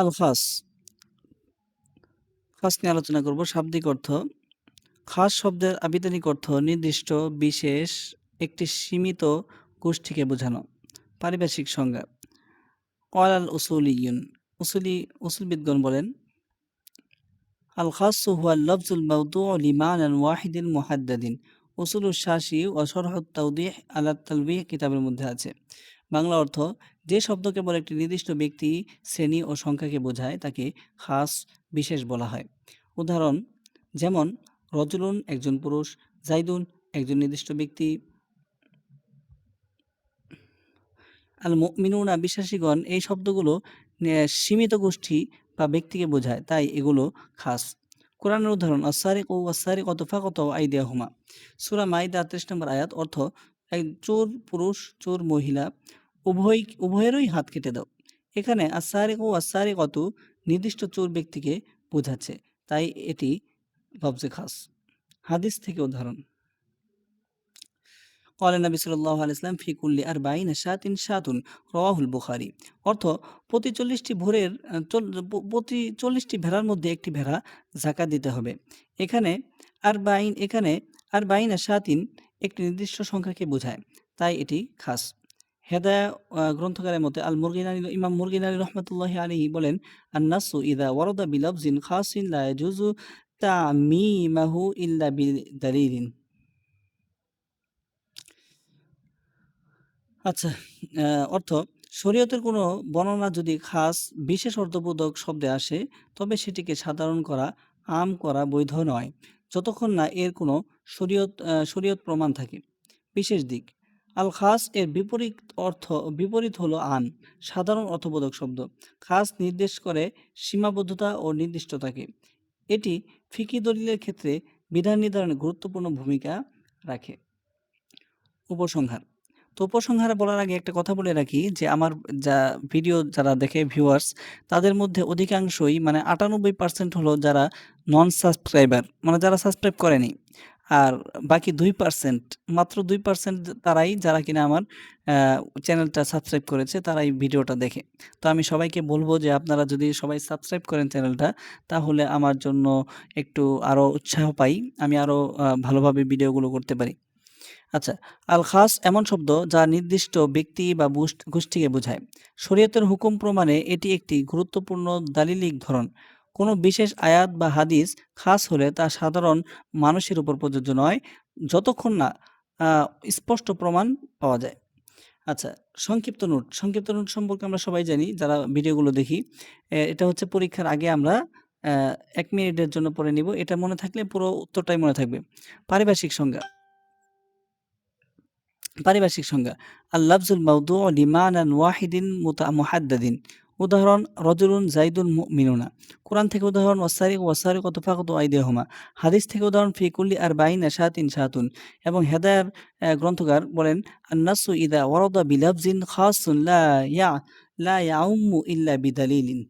আল খাস খাস নিয়ে আলোচনা করব। শাব্দিক অর্থ। খাস শব্দের আবিধানিক অর্থ নির্দিষ্ট, বিশেষ, একটি সীমিত গোষ্ঠীকে বোঝানো। পারিভাষিক সংজ্ঞা। ক্বাল আল উসুলিয়ুন উসুলবিদগণ বলেন, আল খাসসু হুয়াল লফজুল মাওদুউ লিমানান ওয়াহিদিন মুহাদ্দাদিন। উসুলুশ শাসি ও শরহুত তাওদীহ আলা তালবীহ কিতাবের মধ্যে আছে। বাংলা অর্থ, যে শব্দ কেবল একটি নির্দিষ্ট ব্যক্তি, শ্রেণী ও সংখ্যাকে বোঝায় তাকে খাস, বিশেষ বলা হয়। উদাহরণ যেমন রজুলুন একজন পুরুষ, জাইদুন একজন নির্দিষ্ট ব্যক্তি। আল মুমিনুনা বিশ্বাসীগণ, এই শব্দগুলো সীমিত গোষ্ঠী বা ব্যক্তিকে বোঝায়, তাই এগুলো খাস। কোরআনের উদাহরণ আস-সারিকু ওয়াস-সারিকাতু ফাকতাউ আইদিয়াহুমা। সূরা মাইদা ৩৩ নম্বর আয়াত। অর্থ, এক চোর পুরুষ, চোর মহিলা উভয়েরই হাত কেটে দাও। এখানে আস-সারিকু ওয়াস-সারিকাতু নির্দিষ্ট চোর ব্যক্তিকে বোঝাচ্ছে, তাই এটি লফজে খাস। হাদিস থেকে উদাহরণ, ক্বালা নবী সাল্লাল্লাহু আলাইহি ওয়াসাল্লাম ফি কুল্লি আরবাঈনা শাতিন শাতুন, রাওয়াহুল বুখারী। অর্থ, প্রতি 40টি ভেড়ার মধ্যে একটি ভেড়া যাকাত দিতে হবে। এখানে আরবাঈনা শাতিন একটি নির্দিষ্ট সংখ্যাকে বোঝায়, তাই এটি খাস। হেদায়া গ্রন্থকারের মতে ইমাম মুরগিনানী রহমাতুল্লাহি আলাইহি বলেন, আন-নাসু ইযা ওয়ারাদা বিলফজিন খাসিন লা ইয়াজুজু তা'মীমাহু ইল্লা বিদালিলিন। আচ্ছা, অর্থ, শরীয়তের কোনো বর্ণনা যদি খাস, বিশেষ অর্থবোধক শব্দে আসে, তবে সেটিকে সাধারণ করা, আম করা বৈধ নয়, যতক্ষণ না এর কোনো শরীয়ত প্রমাণ থাকে। বিশেষ দিক, আল খাস এর বিপরীত হলো আম, সাধারণ অর্থবোধক শব্দ। খাস নির্দেশ করে সীমাবদ্ধতা ও নির্দিষ্টতাকে। এটি ফিকহি দলিলের ক্ষেত্রে বিধান নির্ধারণে গুরুত্বপূর্ণ ভূমিকা রাখে। উপসংহার। তো উপসংহারে বলার আগে একটা কথা বলে রাখি যে আমার ভিডিও যারা দেখে ভিউয়ার্স, তাদের মধ্যে অধিকাংশই মানে 98% হলো যারা নন সাবস্ক্রাইবার, মানে যারা সাবস্ক্রাইব করেনি। আর বাকি 2%, মাত্র 2% তারাই, যারা কিনা আমার চ্যানেলটা সাবস্ক্রাইব করেছে, তারাই ভিডিওটা দেখে। তো আমি সবাইকে বলবো যে আপনারা যদি সবাই সাবস্ক্রাইব করেন চ্যানেলটা, তাহলে আমার জন্য একটু আরও উৎসাহ পাই, আমি আরও ভালোভাবে ভিডিওগুলো করতে পারি। আচ্ছা, আল খাস এমন শব্দ যা নির্দিষ্ট ব্যক্তি বা গোষ্ঠীকে বোঝায়। শরীয়তের হুকুম প্রমাণে এটি একটি গুরুত্বপূর্ণ দালিলিক ধরন। কোনো বিশেষ আয়াত বা হাদিস খাস হলে তা সাধারণ মানুষের উপর প্রযোজ্য নয়, যতক্ষণ না স্পষ্ট প্রমাণ পাওয়া যায়। আচ্ছা, সংক্ষিপ্ত নোট সম্পর্কে আমরা সবাই জানি যারা ভিডিওগুলো দেখি। এটা হচ্ছে পরীক্ষার আগে আমরা ১ মিনিটের জন্য পড়ে নিব। এটা মনে থাকলে পুরো উত্তরটাই মনে থাকবে। পারিভাষিক সংজ্ঞা। আল লাফজুল মাওদুউ লিমানান ওয়াহিদিন মুহাদ্দাদিন। উদাহরণ রজুলুন জাইদুন মুমিনুনা। কোরআন থেকে উদাহরণ ওয়াসারিকু ফাকতু আইদিয়াহুমা। হাদিস থেকে উদাহরণ ফি কুল্লি আরবাঈনা শাতিন শাতুন। এবং হেদায়ার গ্রন্থকার বলেন, আন-নাসু ইযা ওয়ারাদা বিলাফজিন খাসুন লা ইয়াউম্মু ইল্লা বিদালিলিন।